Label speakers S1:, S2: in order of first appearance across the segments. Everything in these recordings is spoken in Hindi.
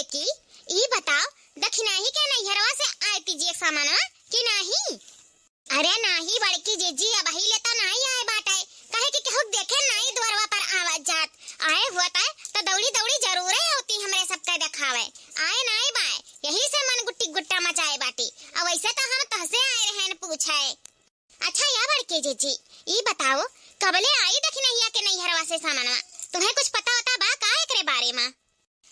S1: लड़की ई बताओ दखिनाही के नैहरवा से आए तीजिए सामानवा कि नहीं? अरे नाही बड़की जीजी अब ही लेता नहीं आए बाटे कहे कि केहू देखे नहीं द्वारवा पर आवाज जात आए हुआ ता तो दौड़ी दौड़ी जरूर होती हमरे सबके दिखावे आए नहीं बाए यही से मन गुट्टी गुट्टा मचाए बाटी अब वैसे तो हम तहसे आए रहन पूछे। अच्छा या बड़की जीजी ई बताओ कबले आई दखिनहिया के नैहरवा से सामानवा तुम्हें कुछ पता होता बा का एकरे बारे में?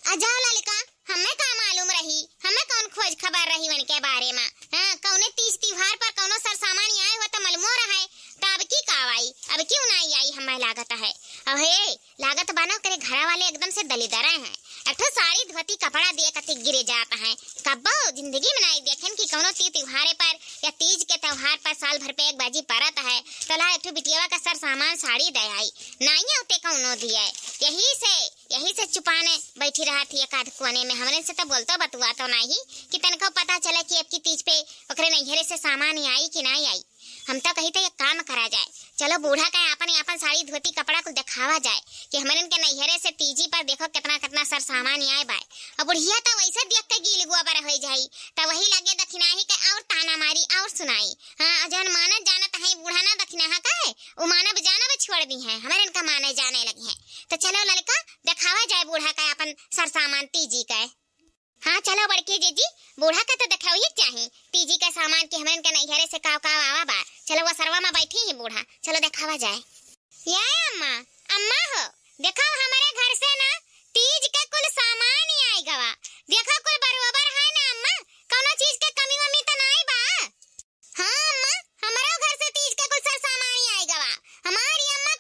S1: अजाओ ललिका हमें का मालूम रही हमें कौन खोज खबर रही उनके बारे में। हां कौने तीज त्योहार पर कौनो सर सामान आए हो त मलमो रहे तब की कावाई अब क्यों नहीं आई हमें लागत है। अब हे लागत बानो करे घर वाले एकदम से दलिदर हैं अठो साड़ी धोती कपड़ा दिए कति गिरे जाता है कब्बो जिंदगी में नहीं देखन कि कौनो त्योहारे पर या तीज के त्योहार पर साल भर पे एक बाजी परत है तला एक बिटियावा का सर सामान साड़ी दे आई नहीं होते कौनो दिए यही से चुपाने बैठी रहा थी एक आध कोने में हमने से तो बोलतो बतुआ तो नहीं कि तनको पता चले कि अब की तीज पे ओकरे नैहरे से सामान आई कि नहीं आई। हम तो कही थे एक काम करा जाए चलो बूढ़ा का अपन साड़ी धोती कपड़ा को दिखावा जाए कि हमन के नैहरे से तीजी पर देखो कितना कितना सर सामान आए बाय अब बुढ़िया तो वैसे देख के गिल गुआ पर हो जाई तो वही लगे दखिनाही के और ताना मारी और सुनाई। हां जन मानत जानत है बूढ़ा ना दखिनाहा का है वो मानव जानब छोड़ दी है हमारे इनका माने जाने लगी है तो चलो लड़का दिखावा जाए बूढ़ा का अपन सर सामान तीजी का। हाँ चलो बड़की जीजी बूढ़ा का तो दिखाओ चाहिए तीजी का सामान के हमन के नैहरे से काव काव आवा बा चलो वो सरवा में बैठी है बूढ़ा चलो दिखावा जाए। या अम्मा अम्मा हो देखो हमारे घर से ना तीज के कुल सामान ही आई गवा देखो कुल बराबर है ना अम्मा कोनो चीज के कमी वमी तो नहीं बा। हाँ अम्मा हमारे घर से तीज के कुल सर सामान ही आई गवा हमारी अम्मा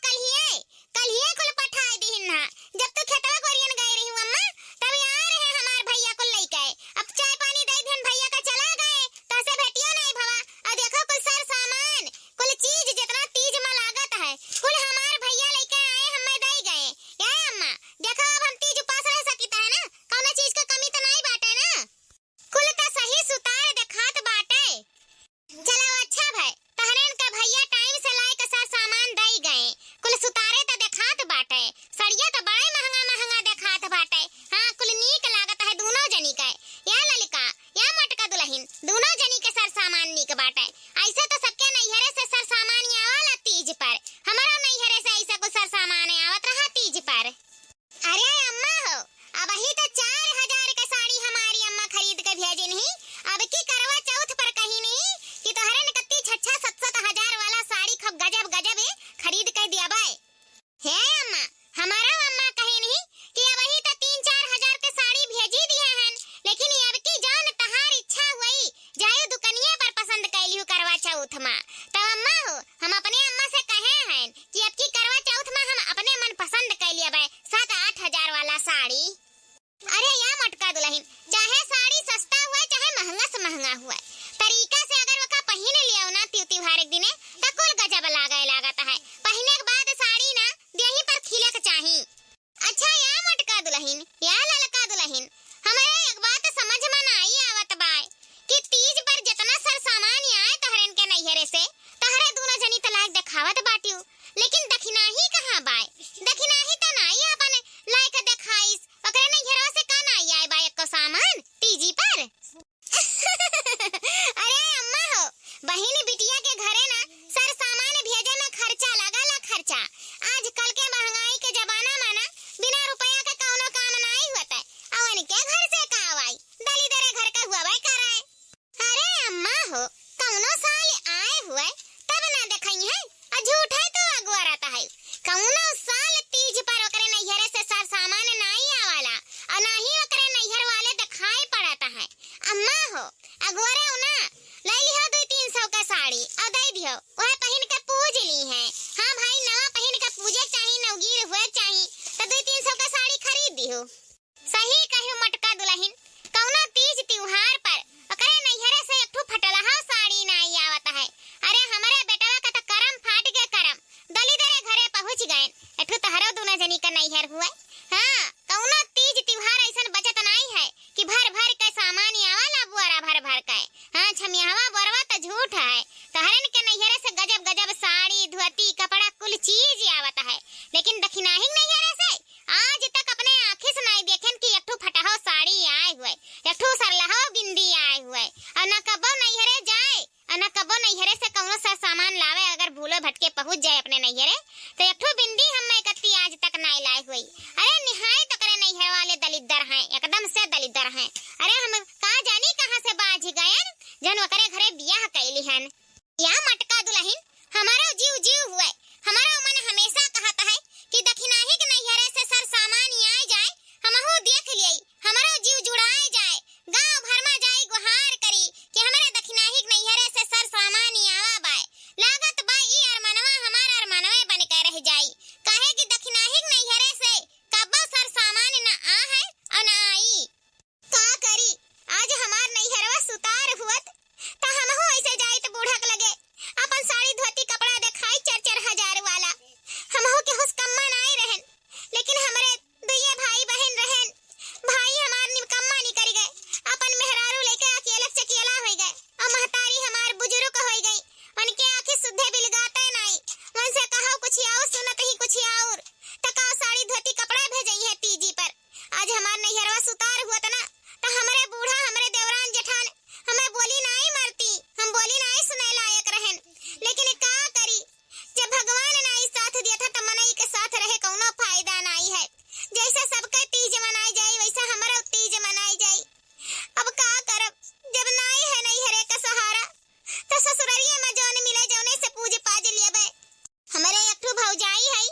S1: कल ही कुल पठाई दीन ना जब तू खेतवा कोरियन गई रही हूं अम्मा तब आ रहे हमार भैया को लेके अब चाय पानी दे देन भैया का चला गए तो से भेटियो नहीं भवा और देखो कुल सर सामान कुल चीज जितना तीज में लागत है कुल हमार भैया लेके आए हमें दे गए। या अम्मा देखो अब हम तीज उपास रह सकीता है ना कौनो चीज का कमी तो नहीं बाटे ना कुल का सही सुतार दिखात बाटे। चलो अच्छा भाई तहरेन का भैया टाइम से लाए का सर सामान दे गए कुल सुतारे तो दिखात बाटे सड़िया तो बड़े महंगा दिखात बाटे। हां कुल नीक लागत है दोनों जनी का या ललिका या मटका दुल्हन दोनों जनी के सर सामान नीक बाटे ऐसे तो सबके नैहरे से सर सामान आवाला तीज पर हमारा नैहरे से ऐसा को सर सामान आवत रहा तीज पर। अरे अम्मा हो अब ही तो 4000 का साड़ी हमारी अम्मा खरीद के भेजी नहीं अब की करवा चौथ पर कहीं नहीं कि तोहरे ने कत्ती 6-7 वाला साड़ी खूब गजब खरीद के दिया बाय। हे अम्मा हमारा अम्मा कहीं नहीं कि अब ही तो 3-4 हजार के साड़ी भेजी दिया हन लेकिन अब की जान तहार इच्छा हुई जायो दुकानिया पर पसंद कैली हूं करवा चौथ में तो अम्मा हो हम अपने अम्मा से कहे हैं कि अब की करवा चौथ में हम अपने मन पसंद कैली बाय 7-8 हजार वाला साड़ी। अरे या मटका दुल्हन चाहे साड़ी सस्ता हुआ चाहे महंगा से महंगा हुआ तरीका से अगर वका पहने लियो ना त्योहार एक दिने त कुल गजब लागत है पहने के बाद साड़ी ना देही पर खिलक चाही। अच्छा या मटका दुल्हन या ललका दुल्हन हमारे एक बात समझ में नहीं आवत बाय कि तीज पर जितना सर सामान आए तहरन के नैहरे से तहरे दोनों जनी तलाक दिखावत बाटियो लेकिन दखिनाही कहां बाय दखिनाही तो नहीं अपन लायक दिखाइस ओकरे नैहरवा से का नहीं आए बाय को सामान तीजी पर। अरे अम्मा हो बहिन बिटिया के घरे ना सर सामान भेजे में खर्चा खर्चा आजकल के महंगाई के जमाना में ना बिना रुपया के कौनो काम नहीं होता अवन के घर से का आई दलिदरे घर का हुआ भाई कराए। अरे अम्मा हो कौनो साल आए हुए तब ना देखई है झूठ है तो अगुआ रहता है कौनो साल तीज पर ओकरे नैहरे से सर सामान नहीं आवाला और ना ही ओकरे नैहर वाले दिखाई पड़ता है। अम्मा हो अगुआरे ना ले लियो 200-300 का साड़ी और दे दियो वह पहन के पूज ली है। हां भाई नवा पहन के पूजे चाहिए नवगीर हुए चाहिए तो 200-300 का साड़ी खरीद दियो। सही कहियो मटका दुल्हन कौनो तीज त्योहार पर ओकरे नैहरे से एकठो फटलहा साड़ी नहीं आवत है। अरे हमारे बेटवा का तो करम फाट के करम दलिदरे घरे पहुंच गए एकठो तहरो दोनों जनी का नैहर हुए। हां कौनो तीज त्योहार ऐसन बचत नहीं है कि भर के सामान आवाला बुआरा भर के। हां छमियावा बोरवा तो झूठ है तहरन के नैहरे से गजब कैसे दलिदर हैं। अरे हम का जानी कहां से बाज गए जन ओकरे घरे बियाह कैली हन। या मटका दुल्हन हमारा जीव जीव हुए। हमारा मन हमेशा कहता है कि दखिनाही के नैहरे से सर सामान आ जाए, हमहु देख लियई, हमारा जीव जुड़ाए जाए, गांव भर में जाई गुहार करी कि हमारे दखिनाही के नैहरे से सर सामान आवा बाय। लागत बा ई अरमानवा हमारा अरमानवे बन के रह जाई, काहे कि दखिनाही के नैहरे से कब्बो सर सामान न आ है और न आई। का करी आज हमार नैहरवा सुतार हुअत त हमहु ऐसे जाई त बूढ़क लगे अपन साड़ी धोती कपड़ा दिखाई 4-4 हजार वाला। हमहु के होश कम्मा नहीं रहन, लेकिन हमरे दुइये भाई बहन रहन। भाई हमार निकम्मा निकल गए, अपन मेहरारू लेके अकेला चकेला हो गए और महतारी हमार बुजुर्ग हो गई। उनके आंखें सुधे बिलगाते नहीं, उनसे कहो कुछ और सुनत ही कुछ और तका साड़ी धोती कपड़ा भेजई है तीजी पर। आज हमार नैहरवा सुतार हुआ त ना त हमरे बूढ़ा हमरे देवरान जेठान हमें बोली नहीं मरती, हम बोली नहीं सुने लायक रहन। लेकिन का करी जब भगवान नहीं साथ दिया था त मनई के साथ रहे कोनो फायदा नहीं है। जैसे सबके तीज मनाई जाई वैसे हमारा तीज मनाई जाई। अब का करब जब नहीं है नैहरे का सहारा त ससुररिये में जौन मिले जौने से पूज पाज लेबे। हमरे एकठू भौजाई है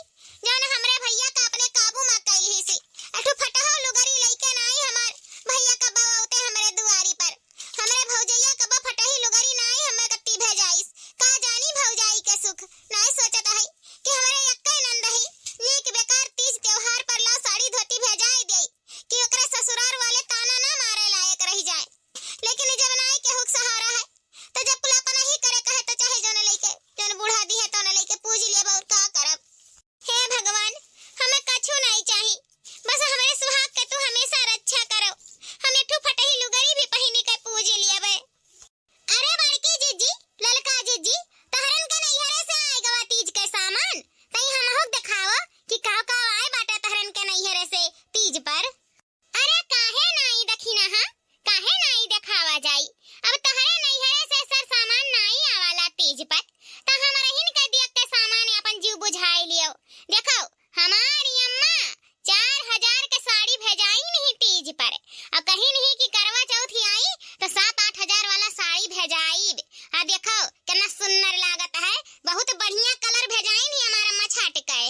S1: जौन हमरे भैया का अपने काबू में कैली सी। एकठू फटहो लुगरी लइके नहीं हमार भैया का बवाउते हमरे दुआरी पर। हमरे भौजैया कबा फटही लुगरी नहीं हमें कत्ती भेजाइस। का जानी भौजाई के सुख नहीं सोचत है कि हमरे यक्के नंद है नीक बेकार तीज त्योहार पर ला साड़ी धोती भेजाई देई कि ओकरे ससुराल वाले ताना ना मारे लायक रह जाए। लेकिन जब नहीं के हुक सहारा है तो जब पुलापन ही करे कहे तो चाहे जौन लइके जौन बूढ़ा दी है तौन लइके पूज लेब और का करब। हे भगवान हमें कछु नहीं चाही, बस हमरे सुहाग के तू हमेशा रक्षा करो। हम एकठू फटही लुगरी भी पहिनी के पूज लेबे। अरे बड़की जीजी ललका जीजी तहरन के नैहरे से आए गवा तीज के सामान तई हमहु दिखाओ कि का का आए बाटा तहरन के नैहरे से तीज पर। अरे काहे नहीं दखिना हां, काहे नहीं दिखावा जाई। अब तहरे नैहरे से सर सामान नहीं आवाला तीज पर त हमरहिन के देख के सामान अपन जीव बुझाई लियो। देखो हमारी अम्मा 4000 के साड़ी भेजाई नहीं तीज पर और कहीं नहीं कि करवा चौथ आई तो 7-8 हजार वाला साड़ी भेजाई। आ देखो कितना सुंदर लागत है, बहुत बढ़िया कलर भेजाई नहीं हमारा अम्मा छाट के।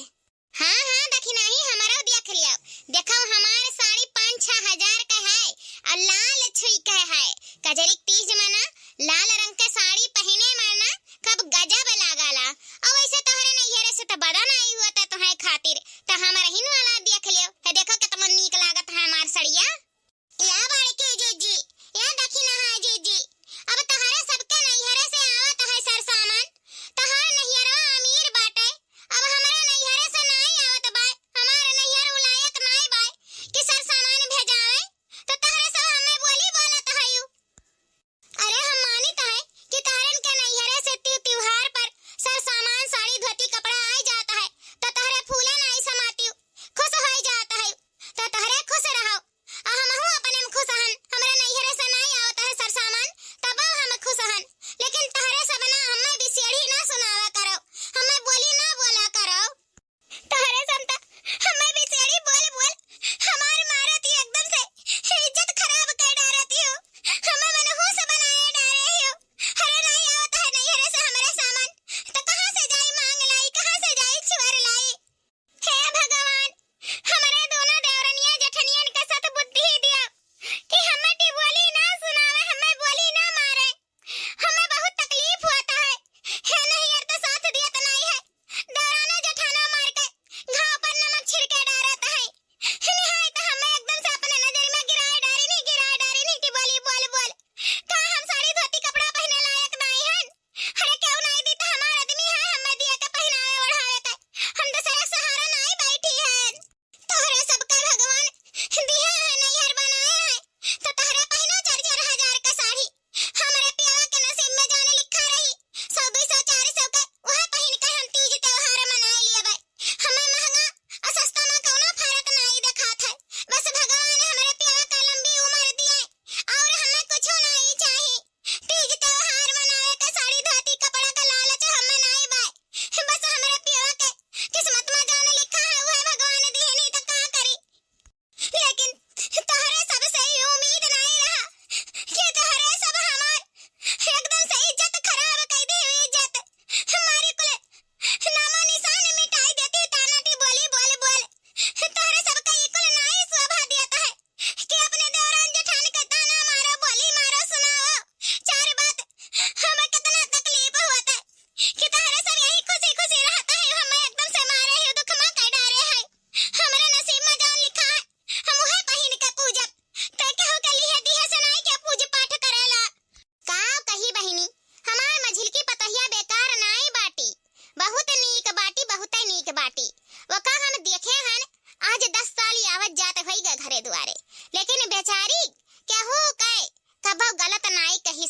S1: हाँ हाँ दखिना ही हमारा देख लियो। देखो हमारे साड़ी 5-6 हजार का है और लाल छुई के है। कजरी तीज मना लाल रंग के साड़ी पहने मना कब गजब लागला। अब ऐसे तोहरे नैहरे से तो बड़ा नहीं हुआ था तुम्हारे खातिर तो हमारा हिन वाला देख लियो। देखो कितना नीक लागत है हमार सड़िया। या बड़की जीजी या दखिना हां जीजी अब तोहरे सबके नैहरे से आवत है सर सामान। तोहर नैहरवा अमीर बाटे, अब हमारे नैहरे से नहीं आवत बा। हमारे नैहर उलायक नहीं बा कि सर सामान भेजावे तो तोहरे सब हमें बोली बोलत है। अरे हम मानित है कि तोहरे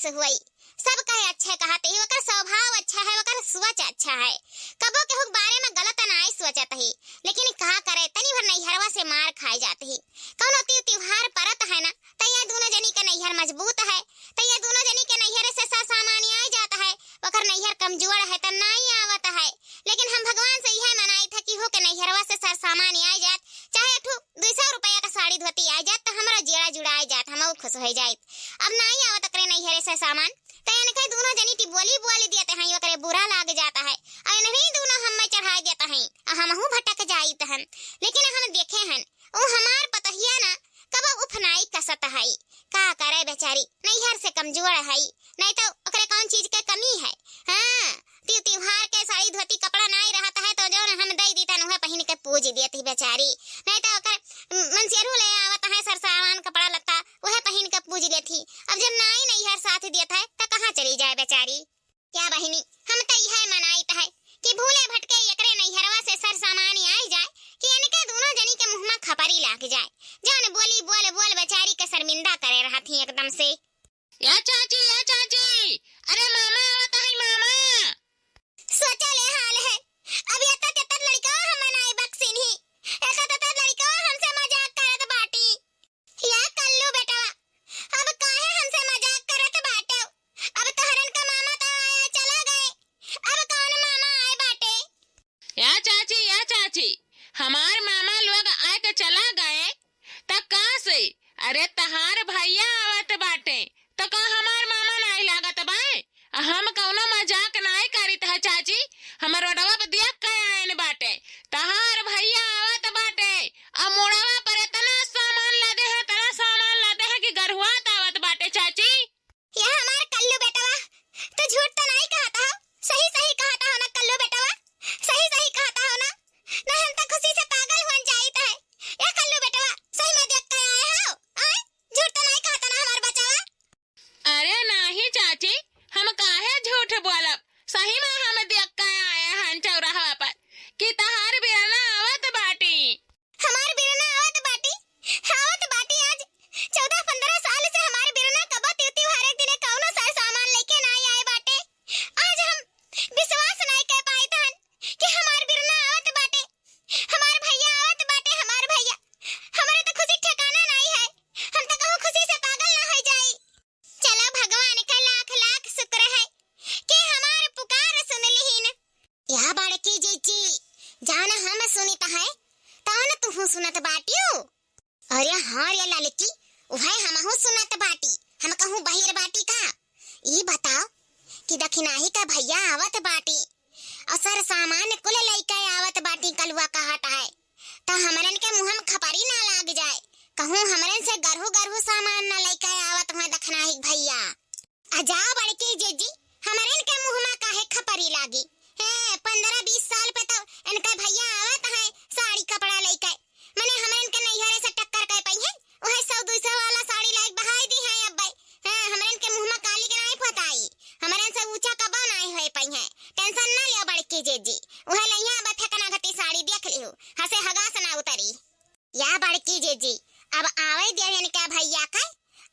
S1: कैसे हुई। सब कहे अच्छे कहते ही, ओकर स्वभाव अच्छा है, ओकर सोच अच्छा है, कबो केहू बारे में गलत नहीं सोचत ही। लेकिन कहा करे तनी भर नैहरवा से मार खाए जाते ही। कौनो त्योहार परत है ना, तो ये दोनों जनी के नैहर मजबूत है, तो ये दोनों जनी के नैहर से सर सामान आ जाता है। ओकर नैहर कमजोर है तो नहीं आवत है। लेकिन हम भगवान से यह मनाई था कि हो के नैहरवा से सर सामान आ जात, चाहे 200 रुपया का साड़ी धोती आ जात, तो हमारा जेड़ा जुड़ा जात, हम खुश हो जात। अब नहीं आवत करे नैहर से सामान, तो इनके दोनों जनी टी बोली बोली देते हैं, ओकरे बुरा लाग जाता है, और नहीं दोनों हम में चढ़ा देता है, हमहू भटक जाइत हन। लेकिन हम देखे हन ओ हमार पतहिया ना कब उफनाई कसत है, का करे बेचारी नैहर से कमजोर है, नहीं तो ओकरे कौन चीज के कमी है। हां त्योहार के साड़ी धोती कपड़ा नहीं रहता है तो जो हम दई देता न पहन के पूज देती बेचारी, नहीं तो ओकर मनसियरू ले आवत है सर सामान कपड़ा लत्ता वह पहन के पूज लेती। अब जब नहीं नैहर साथ देता है तो कहां चली जाए बेचारी। क्या बहिनी हम तो यह मनाइत है कि भूले भटके एकरे नैहरवा से सर सामान आ जाए, कि इनके दोनों जनी के मुंह में खपरी लाग जाए, जान बोली बोल बोल बेचारी के शर्मिंदा करे रहती एकदम से।
S2: या चाची अरे मामा आवत है मामा।
S1: सोचा ले हाल है, अब ये तक लड़का हम मनाई बक्सिन ही, ऐसा तो लड़का हमसे मजाक करत बाटी। या कल्लू बेटवा अब काहे हमसे मजाक करत बाटे, अब तोहरन का मामा तो आया चला गए, अब कौन मामा आए बाटे।
S2: या चाची हमार मामा लोग आए के चला गए त का से, अरे तहार भैया आवत बाटे तो का हमार मामा नहीं लागत बाए। हम कौनो मजाक नहीं करित है चाची, हमर रोडवा पे देख के आइन बाटे, तहार भैया आवत बाटे, अब मोड़वा पर इतना सामान लादे है कि गरहुआ आवत बाटे चाची।
S1: ये हमार कल्लू बेटवा तो झूठ तो नहीं कहता हो, सही कहता हो ना कल्लू बेटवा, सही कहता हो ना हम तो खुशी से पागल हो जाइत है। ये कल्लू बेटवा सही में देख के आए हो, आए झूठ तो नहीं कहता ना हमार बचावा।
S2: अरे नहीं चाची हम काहे झूठ बोलब, सही में हम देख के आए हैं चौराहा पर कि तहार बिरना आवत बाटी।
S1: हमार बिरना आवत बाटी आज 14-15 साल से हमार बिरना कबो त्योहार एक दिन कौनो सर सामान लेके नहीं आए बाटे। आज हम विश्वास नहीं कर पाए थन कि हमार बिरना आवत बाटे, हमार भैया आवत बाटे, हमार भैया हमारे तो खुशी ठिकाना नहीं है, हम तो कहूं खुशी से पागल ना हो जाई। चलो भगवान का लाख लाख शुक्र है कि हमार पुकार सुन लीन। या बड़की जीजी जाना हम सुनित है तान तू सुनत बाटियो। अरे हाँ रे लड़की वह हमहू सुनत बाटी, हम कहूं बहिर बाटी का। ई बताओ कि दखिनाही का भैया आवत बाटी और सर सामान कुल लइका आवत बाटी, कलुआ कहत है तो हमरन के मुंह में खपरी ना लाग जाए, कहूं हमरन से गरहु सामान ना लइका आवत हुए दखिनाही भैया। अजाओ बड़की जीजी हमरन के मुंह में काहे खपरी लागी है, 15-20 साल पे तो इनका भैया आवत है साड़ी कपड़ा लेके, मने हमरन के नैहरे से टक्कर कर पई है, ओहे 100-200 वाला साड़ी लाइक बहाई दी है अब हां हमरन के मुंह में काली के नहीं फताई, हमरन से ऊंचा कबो नहीं होई पई है। टेंशन ना लियो बड़की जीजी, ओहे लइया बथे कना घटी साड़ी देख लियो, हसे हगास ना उतरी। या बड़की जीजी अब आवे दे इनका भैया का,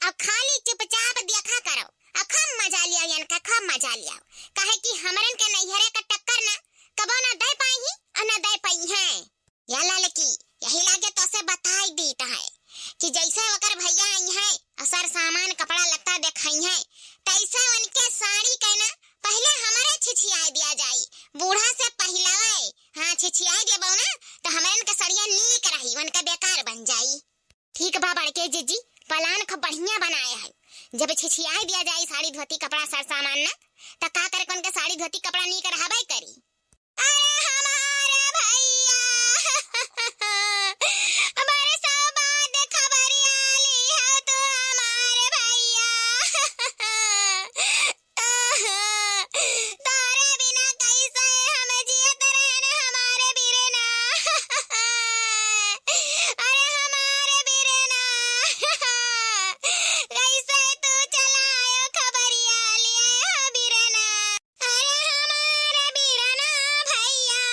S1: अब खाली चुपचाप देखा करो, अब खूब मजा लिया इनका, खूब मजा लिया, काहे कि हमरन के नैहरे का टक्कर ना कबो ना दे पाई ही और ना दे पाई है। या लड़की यही लागे तो से बताई दीता है कि जैसे ओकर भैया आई है और सर सामान कपड़ा लत्ता देखाई है, तैसे उनके साड़ी के ना पहले हमारे छिछिया दिया जाई, बूढ़ा से पहलावे, हां छिछिया देबो ना तो हमरन के सड़िया नीक रही, उनका बेकार बन जाई। ठीक बा बड़के जीजी प्लान खूब बढ़िया बनाया है, जब छिछिया दिया जाए साड़ी धोती कपड़ा सर सामान ना तो का करे कौन के साड़ी धोती कपड़ा नी कर हबाई करी। अरे हमारे भैया हमारे सब बात खबरिया ली है तो हमारे भैया तारे बिना कैसे हम जियत रहने हमारे बिरना अरे हमारे बिरना कैसे तू चलायो खबरिया लिए हो बिरना, अरे हमारे बिरना भैया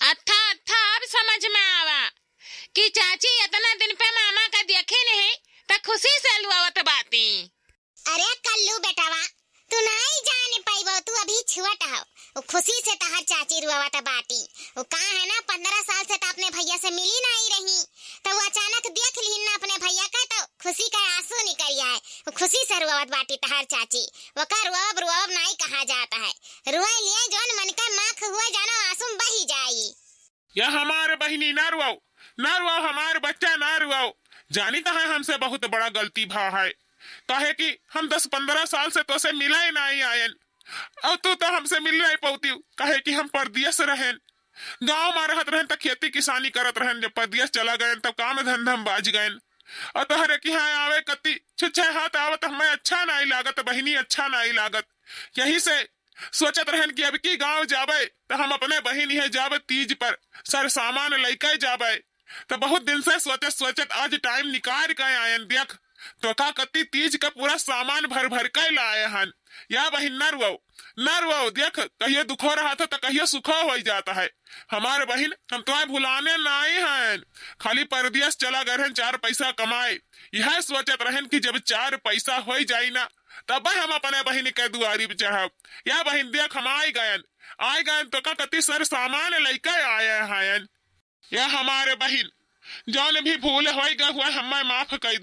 S2: अच्छा अच्छा अब समझ में आवा कि चाची इतना दिन पे मामा का देखे नहीं तो खुशी से लुआवत बाती।
S1: अरे कल्लू बेटावा, तू नहीं जाने पाइबो, तू अभी छुआट हो। वो खुशी से तहर चाची रुआवत बाटी। वो कहा है ना 15 साल से तो अपने भैया से मिली नहीं रही, तो वो अचानक देख ली ना अपने भैया का, तो खुशी का आंसू निकल आए। वो खुशी से रुआवत बाटी तहर चाची। वो का रुआब नहीं कहा जाता है, रुआ लिए जोन मन का माख हुआ जानो आंसू बही जाई।
S3: या हमारे बहिनी ना रुआओ, ना रुआओ, हमारे बच्चा ना रुआओ। जानी कहा हमसे बहुत बड़ा गलती भा है, कहे कि हम 10-15 साल से तो से मिला ही नहीं आयन, और तू तो हमसे मिल नहीं पौती। कहे कि हम परदेश रहें, गांव में रहत रहें तो खेती किसानी करत रहें, जब परदेश चला गए तब काम धंधा में बाज गए। और तोहरे कि हाँ आवे कति छुच्छे हाथ आवत हमें अच्छा नहीं लागत, बहिनी अच्छा नहीं लागत। यही से सोचत रहन कि अब की गांव जाबे तो हम अपने बहिनी है जाबे तीज पर सर सामान लेके जाबे। तो बहुत दिन से सोचत आज टाइम निकाल के आयन। देख तो का कति तीज का पूरा सामान भर भर के लाए हन। या बहिन न रुआओ, देख कहियो दुखो रहा था तो कहियो सुखो हो जाता है। हमारे बहिन हम तुम्हें भुलाने नहीं हैं, खाली परदेश चला गए हैं 4 पैसा कमाए। यह सोचत रहन कि जब 4 पैसा हो जाई ना तब हम अपने बहिन के दुआरी पे चढ़ब। या बहिन देख हम आए गए तो का कति सर सामान लेके आए हैं। या हमारे बहिन जौन भी भूल हो गए हुआ हमें माफ कर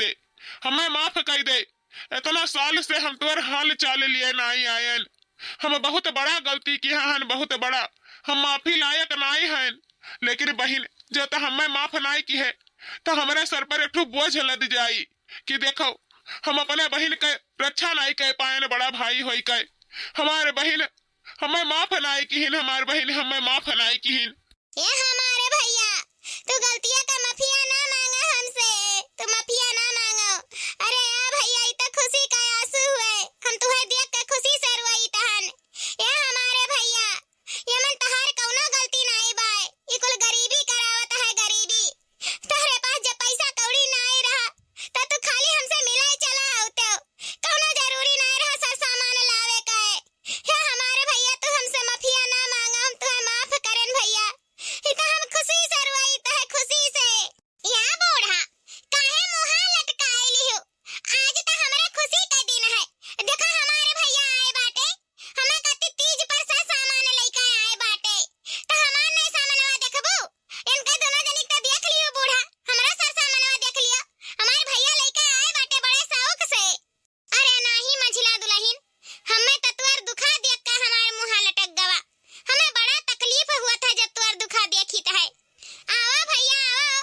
S3: दे। इतना साल से हम तोर हाल चाल लिए नहीं आयन, हम बहुत बड़ा गलती किया हन, बहुत बड़ा। हम माफी लायक नहीं हैं, लेकिन बहिन जो तो हमें माफ नहीं की है तो हमारे सर पर एक बोझ लद जाई कि देखो हम अपने बहिन के रक्षा नहीं कर पाए, बड़ा भाई हो के हमारे बहिन हमें माफ नहीं की, हमारे बहिन हमें माफ नहीं की।
S1: ये हमारे भैया, तू गलतियां का माफिया ना मांगा हमसे, तू माफिया ना मांगो। अरे यार भैया इतना खुशी का आंसू हुए, हम तुम्हें देख के खुशी से रोई तहन। ये हमारे भैया, ये मन तहार कौनो गलती नहीं बाय, ये कुल गरीबी करावत है, गरीबी। तहरे पास जब पैसा कौड़ी नहीं रहा तो तू खाली हमसे मिले चला होते, कौनो जरूरी नहीं रहा सर सामान लावे का। ये हमारे भैया तू हमसे माफिया ना मांगा, हम तुम्हें माफ करें भैया। इतना हम खुशी से रुआईता है, खुशी से। या बूढ़ा काहे मुहा लटकाए लियो, आज तो हमारे खुशी का दिन है। देखो हमारे भैया आए बाटे, हमें कति तीज पर से सामान लेके आए बाटे, तो हमार नहीं सामानवा देखबो, इनके दोनों जनी के देख लियो बूढ़ा, हमरा सर सामानवा देख लियो। हमारे भैया लेके आए बाटे बड़े शौक से। अरे नाही मझिला दुल्हन, हमें तो तुअर दुखा देख के हमारे मुहा लटक गवा, हमें बड़ा तकलीफ हुआ था जब तुअर दुखा देखी है। आओ भैया आओ,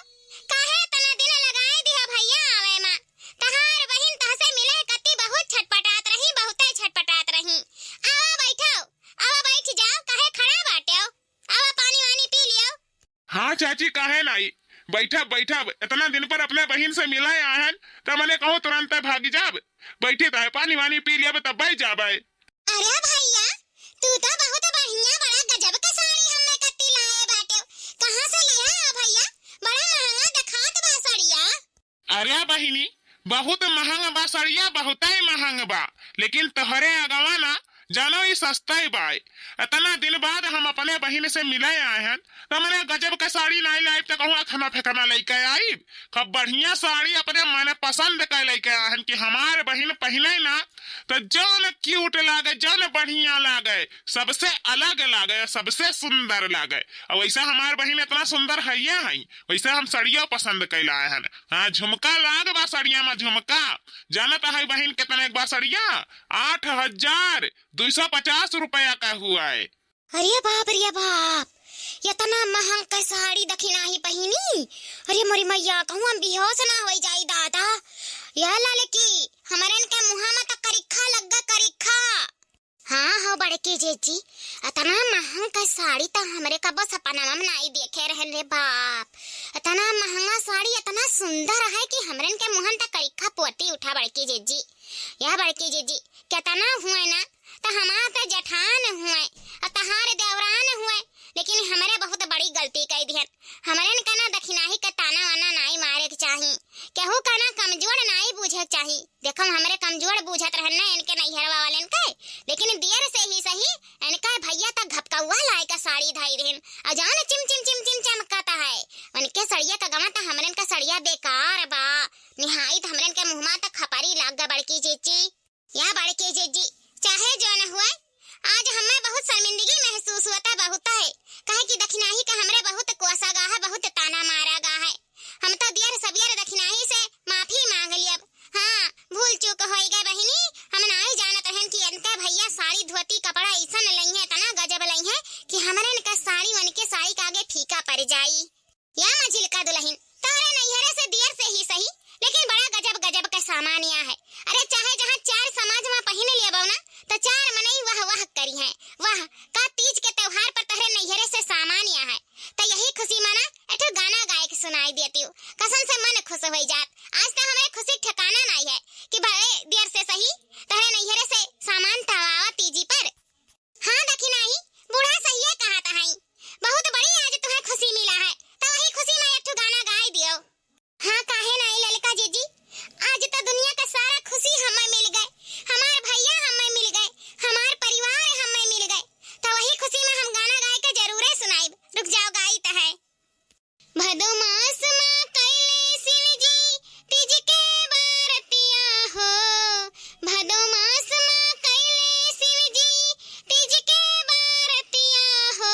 S1: काहे तना दिन लगाए दिया भैया आवे मां, तहार बहिन तहसे मिले कति बहुत छटपटात रही, बहुते छटपटात रही। आओ बैठो, आओ बैठ जाओ, काहे खड़ा बाटे हो, आओ पानी वानी पी लियो।
S3: हाँ चाची काहे नहीं, बैठा इतना दिन पर अपने बहिन से मिला आए तो मैंने कहो तुरंत भागी जाब, बैठे तो पानी वानी पी लिया तब बैठ जाबे।
S1: अरे भैया तू तो बहुत बढ़िया, बड़ा गजब का साड़ी हमें कत्ती लाए बाटे, कहां से लिया भैया, बड़ा महंगा दिखात बा साड़िया।
S3: अरे बहिनी बहुत महंगा बा साड़िया, बहुत ही महंगा बा, लेकिन तोहरे अगवा ना जानो ही सस्ता ही बा। इतना दिन बाद हम अपने बहिन से मिले आए हैं तो मैंने गजब का साड़ी नहीं लाई तो कहूँ खाना फेंकना लेके आई। कब बढ़िया साड़ी अपने मैंने पसंद कर लेके आए हैं कि हमारे बहिन पहने ना तो जौन क्यूट लागे, जौन बढ़िया लागे, सबसे अलग लागे, सबसे सुंदर लागे। और वैसा हमारे बहिन इतना सुंदर है वैसे हम साड़ियों पसंद कर लाए हैं। हाँ झुमका लाग बा साड़िया में, झुमका जानता है बहिन कितने एक बार साड़िया 8,250 रुपया का हुआ है।
S1: अरे बाप, इतना महंगा का साड़ी दखिना ही पहिनी। अरे मोरी मैया कहूँ हम बेहोश ना हो जाई दादा। यह लाले की हमारे इनके मुहा में तो करिखा लग करिखा। हाँ हो बड़के जेजी, इतना महंगा का साड़ी तो हमरे का बस अपना में नहीं देखे रहन रे बाप। इतना महंगा साड़ी इतना सुंदर है कि हमरे इनके मुहन तो करिखा पोती उठा बड़के जेजी। यह बड़के जेजी कितना हुए ना तो हमारे पे जठान हुए और तहारे देवरान हुए, लेकिन हमारे बहुत बड़ी गलती कही दी। हमारे का ना दखिनाही का ताना वाना नहीं मारे के चाहिए, केहू का ना कमजोर नहीं बूझे चाहिए। देखो हमारे कमजोर बूझत रहना इनके नैहरवा वाले के, लेकिन देर से ही सही इनका भैया तक घपका कौवा लाए का साड़ी धाई रहन अजान चिम चिम चिम चिम चमकाता है उनके सड़िया का गवा त हमरन का सड़िया बेकार बा निहायत हमरन के मुंहमा तक खपारी लाग गा बड़की जीजी या बड़की जीजी चाहे जो न हुआ आज हमें बहुत शर्मिंदगी महसूस होता बहुत है कहे कि दखिनाही का हमरे बहुत कोसा गा है बहुत ताना मारा गा है हम तो दियर सबियर दखिनाही से माफी मांग लिया हाँ भूल चूक होई गए बहिनी हम नहीं जानत रहन कि इनका भैया साड़ी धोती कपड़ा ऐसा लई है तना गजब लई है कि हमरे इनका साड़ी उनके साड़ी के आगे फीका पड़ जाई या मंजिल का दुल्हन तारे नैहरे से दियर से ही सही लेकिन बड़ा गजब गजब का सामान यहाँ है अरे चाहे जहाँ चार समाज में पहन लिया ना तो चार मनई वह वह करी है वह का तीज के त्योहार पर तहरे नैहरे से सामान यहाँ है तो यही खुशी माना एठो गाना गाए के सुनाई देती हूँ कसम से मन खुश हो जात आज तो हमारे खुशी ठिकाना नहीं है कि बड़े देर से सही तहरे नैहरे से सामान तवावा तीजी पर हाँ दखी नहीं बूढ़ा सही है कहा था बहुत बड़ी आज तुम्हें खुशी मिला है तो वही खुशी में एठो गाना गाए दियो हाँ काहे नहीं ललिका जीजी आज तो दुनिया का सारा खुशी हमें मिल गए हमारे भैया हमें मिल गए हमारे परिवार हमें मिल गए तो वही खुशी में हम गाना गाए के जरूर सुनाई रुक जाओ गाई तो है भदो मास में कैले शिव जी तीज के बारतिया हो भदो मास में कैले शिव जी तीज के बारतिया हो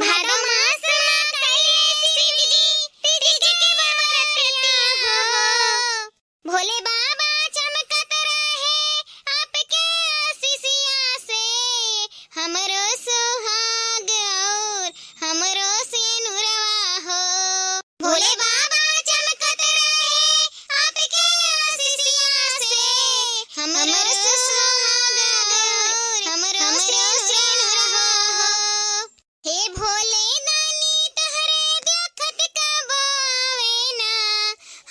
S1: भदो मास में कैले शिव जी तीज के बारतिया हो भोले बाबा चमकत रहे आपके आशीषिया से हमरो सुहाग और हमरो सिनुरवा हो भोले बाबा चमकत रहे आपके आशीषिया से हमरो सुहाग और हमरो सिनुरवा हो हे भोले दानी तहरे देखत कब आवे ना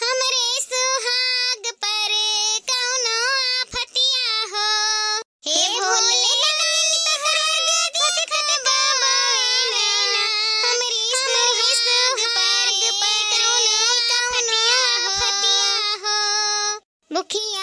S1: हमरे सुहाग पर कौनो आफतिया हो हे भोले दानी तहरे देखत कब आवे ना हमरे सुहाग पर कौनो आफतिया हो मुखिया